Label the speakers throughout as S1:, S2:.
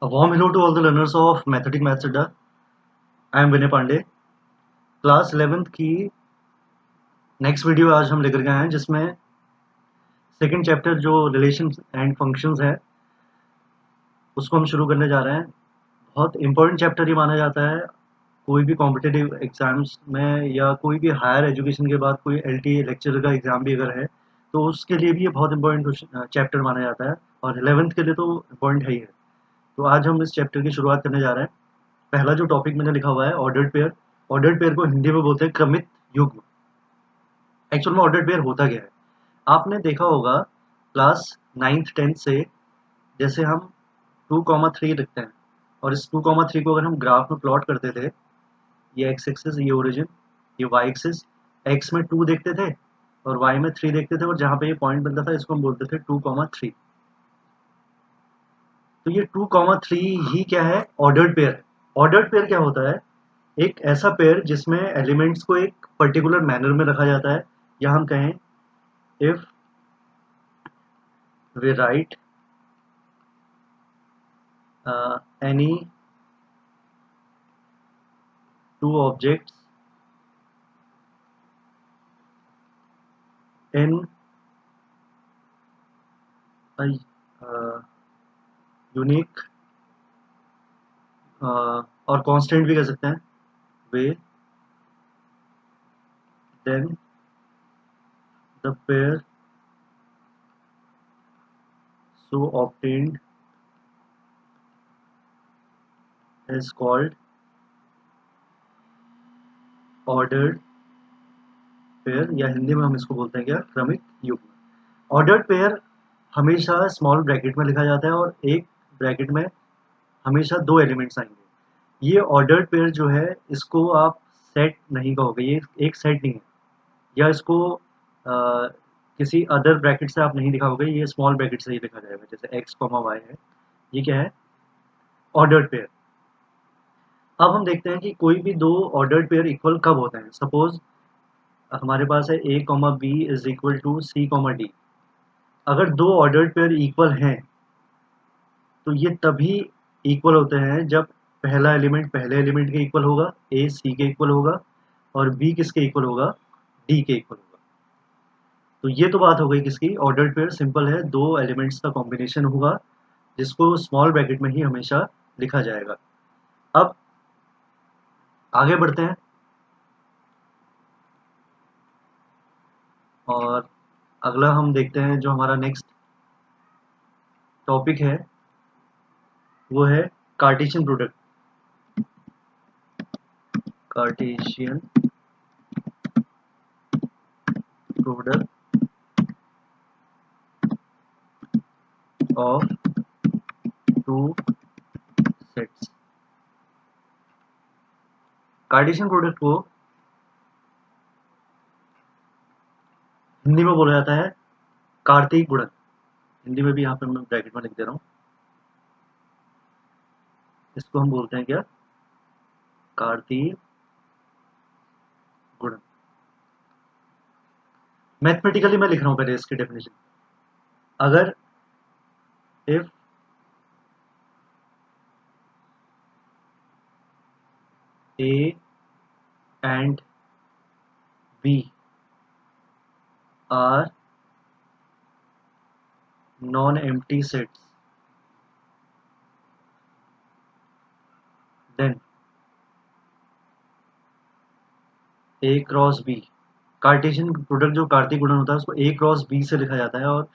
S1: A warm hello to all the learners of Mathematic Maths Adda. I am Vinay Pandey. Class 11th की next video आज हम लेकर के आए हैं, जिसमें सेकंड चैप्टर जो रिलेशन एंड फंक्शंस है उसको हम शुरू करने जा रहे हैं। बहुत इंपॉर्टेंट चैप्टर ये माना जाता है। कोई भी कॉम्पिटिटिव एग्जाम्स में या कोई भी हायर एजुकेशन के बाद कोई एलटी लेक्चर का एग्जाम भी अगर है तो उसके लिए भी ये बहुत इंपॉर्टेंट चैप्टर माना जाता है, और 11th के लिए तो इम्पॉर्टेंट है ही है। तो आज हम इस चैप्टर की शुरुआत करने जा रहे हैं। पहला जो टॉपिक मैंने लिखा हुआ है ऑर्डर्ड पेयर। ऑर्डर्ड पेयर को हिंदी में बोलते हैं क्रमित युग्म। एक्चुअल में ऑर्डर्ड पेयर होता क्या है, आपने देखा होगा क्लास 9th 10th से। जैसे हम 2,3 लिखते हैं और इस 2,3 को अगर हम ग्राफ में प्लॉट करते थे, ये एक्स एक्सिस, ये ओरिजिन, ये वाई एक्सिस। एक्स में 2 देखते थे और वाई में 3 देखते थे, और जहाँ पे ये पॉइंट बनता था इसको हम बोलते थे 2,3। तो ये 2,3 ही क्या है, ऑर्डर्ड पेयर है। ऑर्डर्ड पेयर क्या होता है, एक ऐसा पेयर जिसमें एलिमेंट्स को एक पर्टिकुलर मैनर में रखा जाता है। या हम कहें if we write any two objects in unique और कांस्टेंट भी कह सकते हैं वे, then the pair so obtained is called ordered pair, या हिंदी में हम इसको बोलते हैं क्या, क्रमिक युग्म। ऑर्डर्ड पेयर हमेशा स्मॉल ब्रैकेट में लिखा जाता है और एक ब्रैकेट में हमेशा 2 एलिमेंट्स आएंगे। ये ऑर्डर्ड पेयर जो है इसको आप सेट नहीं कहोगे, ये एक सेट नहीं है। या इसको किसी अदर ब्रैकेट से आप नहीं दिखाओगे, ये स्मॉल ब्रैकेट से ही लिखा जाएगा। जैसे एक्स कॉमा वाई है, ये क्या है, ऑर्डर्ड पेयर। अब हम देखते हैं कि कोई भी 2 ऑर्डर्ड पेयर इक्वल कब होते हैं। सपोज हमारे पास है a comma B is equal to C comma D. अगर 2 ऑर्डर्ड पेयर इक्वल हैं तो ये तभी इक्वल होते हैं जब पहला एलिमेंट पहले एलिमेंट के इक्वल होगा, a c के इक्वल होगा, और b किसके इक्वल होगा, d के इक्वल होगा। तो ये तो बात हो गई किसकी, ऑर्डर्ड पेयर। सिंपल है, 2 एलिमेंट्स का कॉम्बिनेशन होगा जिसको स्मॉल ब्रैकेट में ही हमेशा लिखा जाएगा। अब आगे बढ़ते हैं और अगला हम देखते हैं जो हमारा नेक्स्ट टॉपिक है वो है Cartesian product. Cartesian product of 2 sets. Cartesian product को हिंदी में बोला जाता है कार्तीक गुणन। हिंदी में भी यहाँ पे मैं ब्रैकेट में लिख दे रहा हूँ, इसको हम बोलते हैं क्या, कार्तीय गुणन। मैथमेटिकली मैं लिख रहा हूँ पहले इसकी डेफिनेशन। अगर if A and B are non empty sets, then A cross B. Cartesian product जो कार्तीय गुणन होता है उसको ए क्रॉस बी से लिखा जाता है, और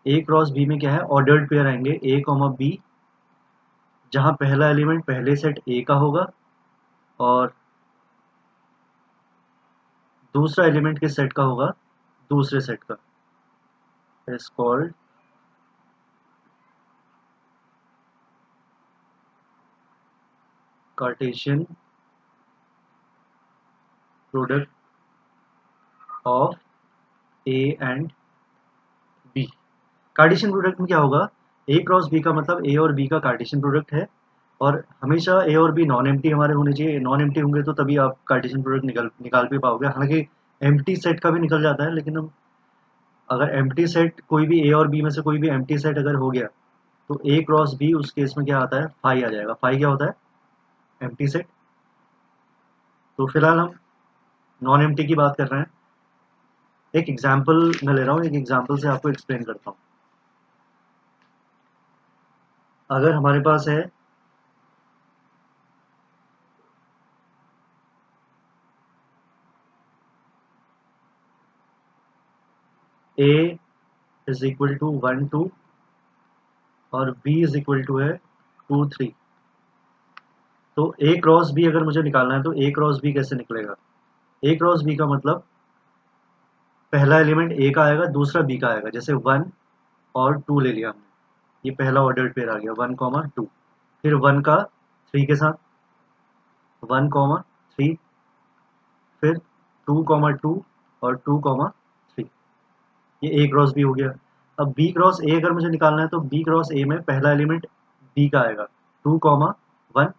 S1: ए क्रॉस बी में क्या है, ऑर्डर्ड पेयर आएंगे ए कॉमा बी, जहां पहला एलिमेंट पहले सेट ए का होगा और दूसरा एलिमेंट किस सेट का होगा, दूसरे सेट का। Is called Cartesian product of A and B. Cartesian product में क्या होगा, ए क्रॉस बी का मतलब ए और बी का कार्टेशियन प्रोडक्ट है, और हमेशा ए और बी नॉन एम्प्टी हमारे होने चाहिए। नॉन एम्प्टी होंगे तो तभी आप कार्टेशियन प्रोडक्ट निकाल भी पाओगे। हालांकि एम्प्टी सेट का भी निकल जाता है, लेकिन हम अगर एम्प्टी सेट कोई भी ए और बी में से कोई भी एम्प्टी सेट अगर हो गया तो A क्रॉस B उस केस में क्या आता है, फाई आ जाएगा। फाई क्या होता है, एम्प्टी सेट। तो फिलहाल हम नॉन एम्प्टी की बात कर रहे हैं। एक एग्जाम्पल मैं ले रहा हूँ, एक एग्जाम्पल से आपको एक्सप्लेन करता हूँ। अगर हमारे पास है A इज इक्वल टू 1 2 और B इज इक्वल टू है 2 3, तो A क्रॉस B अगर मुझे निकालना है तो A क्रॉस B कैसे निकलेगा। A क्रॉस B का मतलब पहला एलिमेंट A का आएगा, दूसरा B का आएगा। जैसे 1 और 2 ले लिया हमने, ये पहला ऑर्डर्ड पेयर आ गया 1 2। फिर 1 का 3 के साथ 1 3, फिर 2 2 और 2 3, ये A क्रॉस B हो गया। अब B क्रॉस A अगर मुझे निकालना है तो B क्रॉस A में पहला एलिमेंट B का आएगा 2 1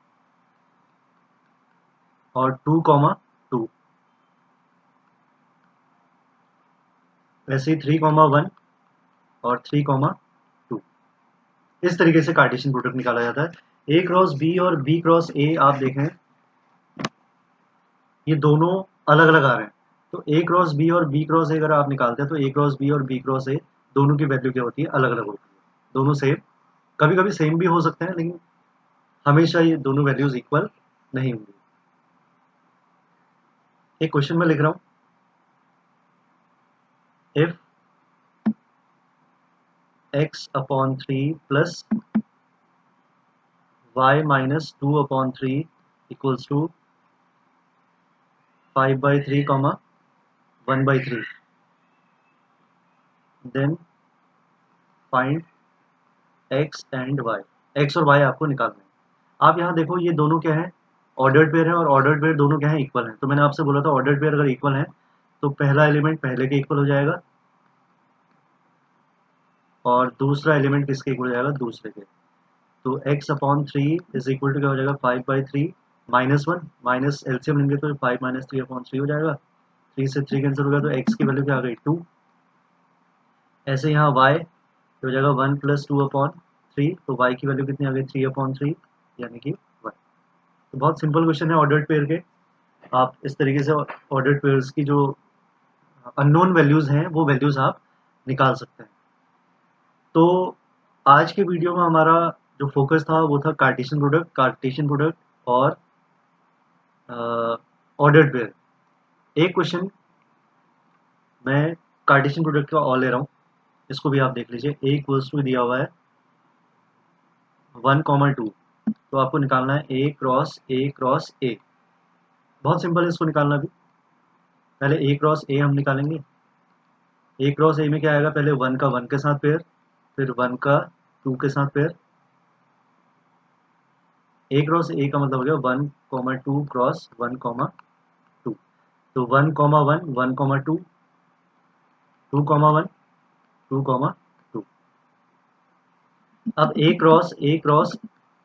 S1: और 2 2, वैसे ही 3 1 और 3 2। इस तरीके से कार्टेशियन प्रोडक्ट निकाला जाता है। A क्रॉस B और B क्रॉस A आप देखें ये दोनों अलग अलग आ रहे हैं, तो A क्रॉस B और B क्रॉस A अगर आप निकालते हैं तो A क्रॉस B और B क्रॉस A दोनों की वैल्यू क्या होती है, अलग अलग होती है। दोनों सेम, कभी कभी सेम भी हो सकते हैं, लेकिन हमेशा ये दोनों वैल्यूज इक्वल नहीं होंगी। एक क्वेश्चन में लिख रहा हूं, if x upon 3 plus y minus 2 upon 3 equals to 5/3 1/3, then find x and y। x और y आपको निकालना है। आप यहाँ देखो ये दोनों क्या है, ऑर्डर्ड पेयर है, और ऑर्डर्ड पेयर दोनों क्या है, इक्वल है। तो मैंने आपसे बोला था ऑर्डर्ड पेयर अगर इक्वल है तो पहला एलिमेंट पहले के इक्वल हो जाएगा और दूसरा एलिमेंट किसके इक्वल हो जाएगा, दूसरे के। तो x upon 3 is equal to क्या हो जाएगा, 5/3 -1, माइनस एलसीएम लेंगे तो 5 - 3 अपॉन 3 हो जाएगा। 3 से 3 कैंसिल हो गया तो x की वैल्यू क्या आ गई, 2। ऐसे यहाँ y हो जाएगा 1 + 2 अपॉन 3, तो y की वैल्यू कितनी आ गई, 3 अपॉन 3 यानी कि 1। तो बहुत सिंपल क्वेश्चन है ऑर्डर्ड पेयर के। आप इस तरीके से ऑर्डर्ड पेयर्स की जो अननोन वैल्यूज हैं वो वैल्यूज आप निकाल सकते हैं। तो आज के वीडियो में हमारा जो फोकस था वो था कार्टेशियन प्रोडक्ट और ऑर्डर्ड पेयर। एक क्वेश्चन मैं कार्टेशियन प्रोडक्ट का और ले रहा हूँ, इसको भी आप देख लीजिए। A इक्वल्स टू दिया हुआ है 1 2, तो आपको निकालना है A क्रॉस A। बहुत सिंपल है इसको निकालना भी। पहले A क्रॉस A हम निकालेंगे। A क्रॉस A में क्या आएगा, पहले 1 का 1 के साथ पेयर, फिर 1 का 2 के साथ पेयर। A क्रॉस A का मतलब हो गया 1 2 क्रॉस 1 2, तो 1 1 1 2 2 1 2 2। अब A क्रॉस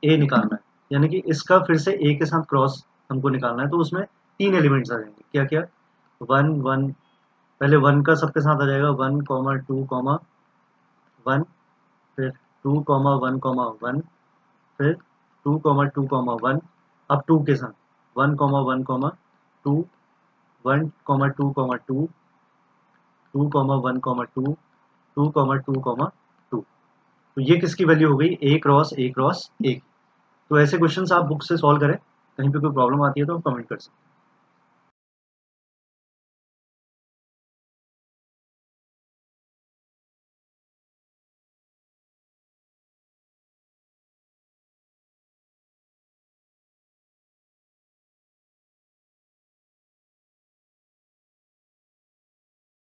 S1: A निकालना है, यानी कि इसका फिर से A के साथ क्रॉस हमको निकालना है। तो उसमें 3 एलिमेंट्स आ जाएंगे, क्या क्या, 1 1, पहले 1 का सबके साथ आ जाएगा 1 2 1, फिर 2 1 1, फिर 2 2 1, अब 2 के साथ 1 1 2 1 2 2 2 1 2 2 2 2। तो ये किसकी वैल्यू हो गई, A क्रॉस A की। तो ऐसे क्वेश्चंस आप बुक से सॉल्व करें, कहीं पे कोई प्रॉब्लम आती है तो कमेंट कर सकते हैं।